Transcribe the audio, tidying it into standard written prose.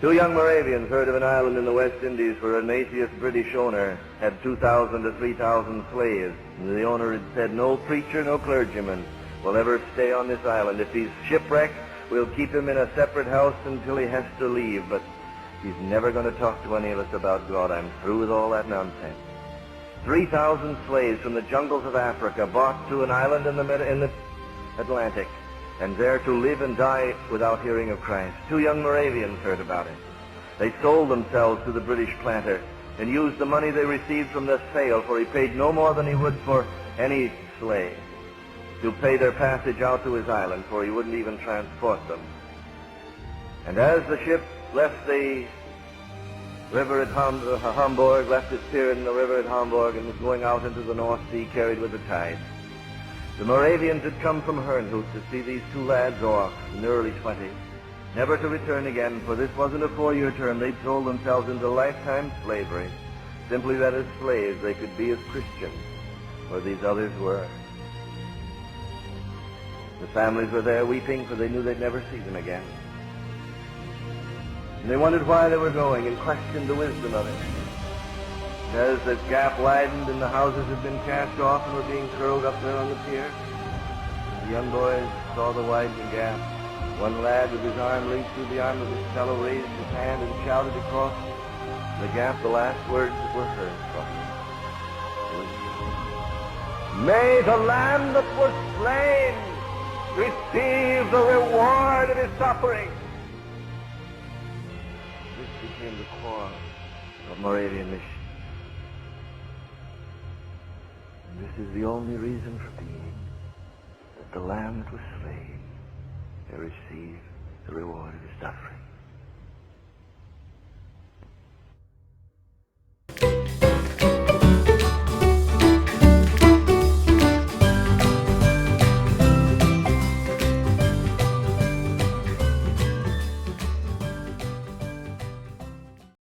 Two young Moravians heard of an island in the West Indies where an atheist British owner had 2,000 to 3,000 slaves. And the owner had said, no preacher, no clergyman will ever stay on this island. If he's shipwrecked, we'll keep him in a separate house until he has to leave, but he's never going to talk to any of us about God. I'm through with all that nonsense. 3,000 slaves from the jungles of Africa brought to an island in the Atlantic, and there to live and die without hearing of Christ. Two young Moravians heard about it. They sold themselves to the British planter and used the money they received from the sale, for he paid no more than he would for any slave, to pay their passage out to his island, for he wouldn't even transport them. And as the ship left the river at Hamburg, left its pier in the river at Hamburg, and was going out into the North Sea, carried with the tide, the Moravians had come from Herrnhut to see these two lads off in their early 20s, never to return again, for this wasn't a 4-year term. They'd sold themselves into lifetime slavery, simply that as slaves they could be as Christians, where these others were. The families were there weeping, for they knew they'd never see them again. And they wondered why they were going and questioned the wisdom of it. And as the gap widened and the houses had been cast off and were being curled up there on the pier, the young boys saw the widening gap. One lad with his arm linked through the arm of his fellow raised his hand and shouted across the gap the last words that were heard from him. May the Lamb that was slain receive the reward of his suffering. This became the core of Moravian mission. And this is the only reason for being, that the Lamb that was slain may receive the reward of his suffering.